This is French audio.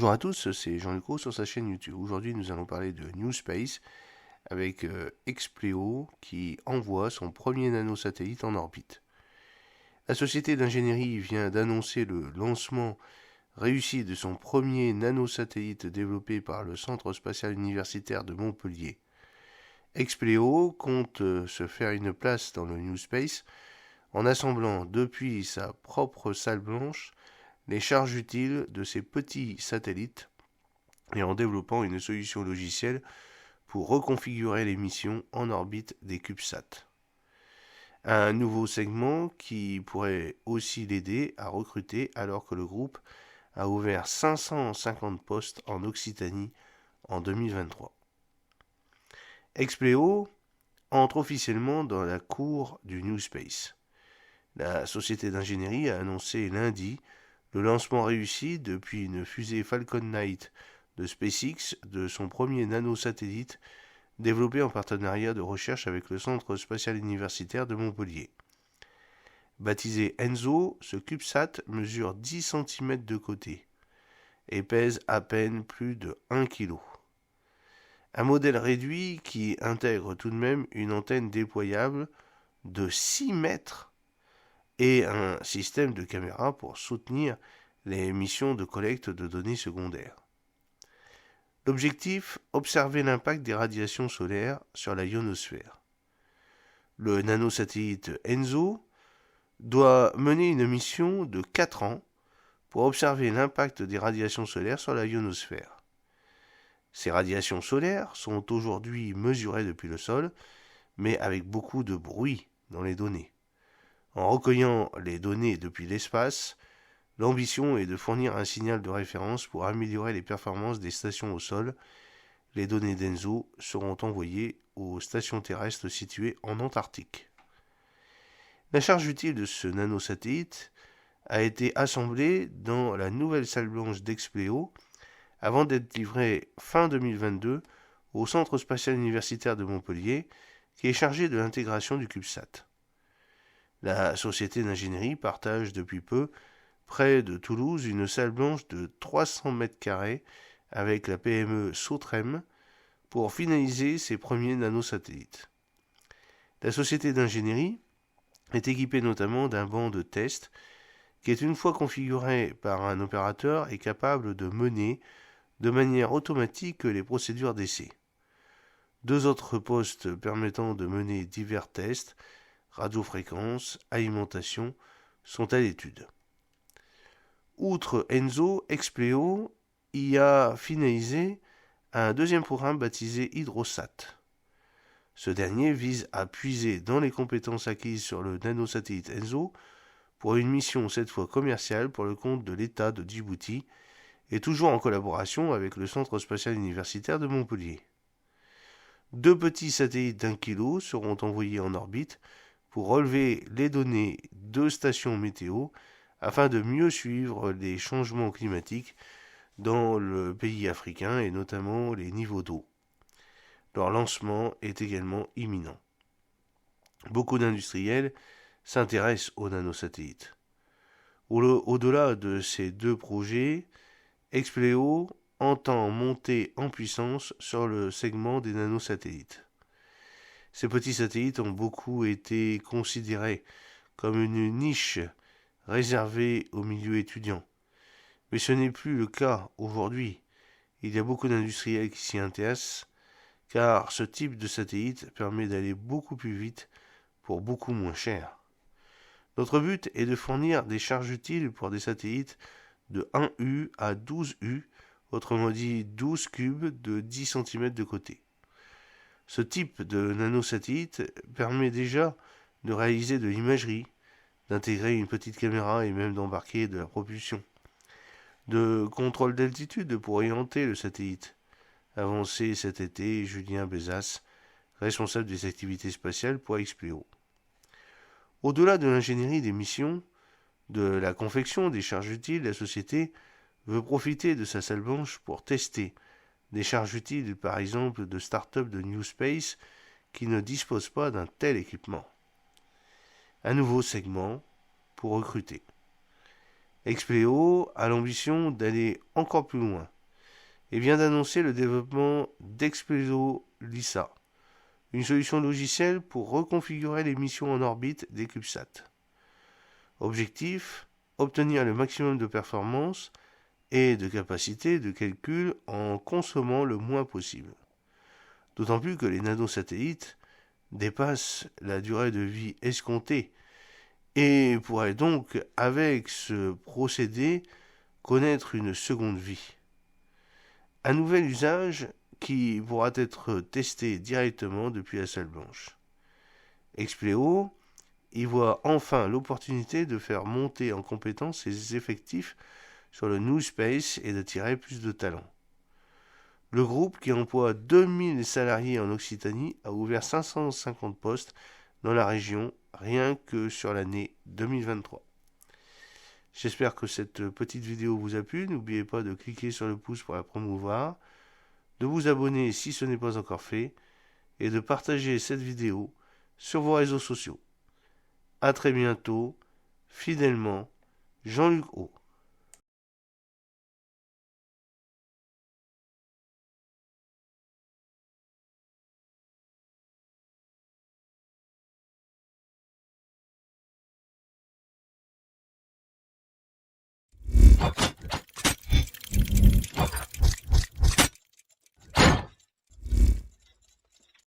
Bonjour à tous, c'est Jean-Luc Roux sur sa chaîne YouTube. Aujourd'hui, nous allons parler de New Space avec Expleo qui envoie son premier nanosatellite en orbite. La société d'ingénierie vient d'annoncer le lancement réussi de son premier nanosatellite développé par le Centre spatial universitaire de Montpellier. Expleo compte se faire une place dans le New Space en assemblant depuis sa propre salle blanche les charges utiles de ces petits satellites et en développant une solution logicielle pour reconfigurer les missions en orbite des CubeSats. Un nouveau segment qui pourrait aussi l'aider à recruter alors que le groupe a ouvert 550 postes en Occitanie en 2023. Expleo entre officiellement dans la cour du New Space. La société d'ingénierie a annoncé lundi le lancement réussi depuis une fusée Falcon 9 de SpaceX de son premier nanosatellite développé en partenariat de recherche avec le Centre spatial universitaire de Montpellier. Baptisé Enzo, ce CubeSat mesure 10 cm de côté et pèse à peine plus de 1 kg. Un modèle réduit qui intègre tout de même une antenne déployable de 6 mètres et un système de caméra pour soutenir les missions de collecte de données secondaires. L'objectif, observer l'impact des radiations solaires sur la ionosphère. Le nanosatellite Enzo doit mener une mission de 4 ans pour observer l'impact des radiations solaires sur la ionosphère. Ces radiations solaires sont aujourd'hui mesurées depuis le sol, mais avec beaucoup de bruit dans les données. En recueillant les données depuis l'espace, l'ambition est de fournir un signal de référence pour améliorer les performances des stations au sol. Les données d'Enzo seront envoyées aux stations terrestres situées en Antarctique. La charge utile de ce nanosatellite a été assemblée dans la nouvelle salle blanche d'Expleo avant d'être livrée fin 2022 au Centre spatial universitaire de Montpellier qui est chargé de l'intégration du CubeSat. La société d'ingénierie partage depuis peu, près de Toulouse, une salle blanche de 300 mètres carrés avec la PME Sautrem pour finaliser ses premiers nanosatellites. La société d'ingénierie est équipée notamment d'un banc de test qui est une fois configuré par un opérateur est capable de mener de manière automatique les procédures d'essai. 2 autres postes permettant de mener divers tests radiofréquence, alimentation, sont à l'étude. Outre Enzo, Expleo y a finalisé un deuxième programme baptisé Hydrosat. Ce dernier vise à puiser dans les compétences acquises sur le nanosatellite Enzo pour une mission cette fois commerciale pour le compte de l'État de Djibouti et toujours en collaboration avec le Centre spatial universitaire de Montpellier. 2 petits satellites d'1 kg seront envoyés en orbite pour relever les données de stations météo afin de mieux suivre les changements climatiques dans le pays africain et notamment les niveaux d'eau. Leur lancement est également imminent. Beaucoup d'industriels s'intéressent aux nanosatellites. Au-delà de ces 2 projets, Expleo entend monter en puissance sur le segment des nanosatellites. Ces petits satellites ont beaucoup été considérés comme une niche réservée au milieu étudiant. Mais ce n'est plus le cas aujourd'hui. Il y a beaucoup d'industriels qui s'y intéressent, car ce type de satellite permet d'aller beaucoup plus vite pour beaucoup moins cher. Notre but est de fournir des charges utiles pour des satellites de 1 U à 12 U, autrement dit 12 cubes de 10 cm de côté. Ce type de nanosatellite permet déjà de réaliser de l'imagerie, d'intégrer une petite caméra et même d'embarquer de la propulsion. De contrôle d'altitude pour orienter le satellite. Avancé cet été Julien Bézas, responsable des activités spatiales pour Expleo. Au-delà de l'ingénierie des missions, de la confection des charges utiles, la société veut profiter de sa salle blanche pour tester des charges utiles, par exemple, de start-up de New Space qui ne disposent pas d'un tel équipement. Un nouveau segment pour recruter. Expleo a l'ambition d'aller encore plus loin et vient d'annoncer le développement d'Expello-LISA, une solution logicielle pour reconfigurer les missions en orbite des CubeSats. Objectif, obtenir le maximum de performance et de capacité de calcul en consommant le moins possible. D'autant plus que les nanosatellites dépassent la durée de vie escomptée et pourraient donc, avec ce procédé, connaître une seconde vie. Un nouvel usage qui pourra être testé directement depuis la salle blanche. Expléo y voit enfin l'opportunité de faire monter en compétence ses effectifs sur le New Space et d'attirer plus de talents. Le groupe, qui emploie 2000 salariés en Occitanie, a ouvert 550 postes dans la région rien que sur l'année 2023. J'espère que cette petite vidéo vous a plu. N'oubliez pas de cliquer sur le pouce pour la promouvoir, de vous abonner si ce n'est pas encore fait et de partager cette vidéo sur vos réseaux sociaux. A très bientôt, fidèlement, Jean-Luc O.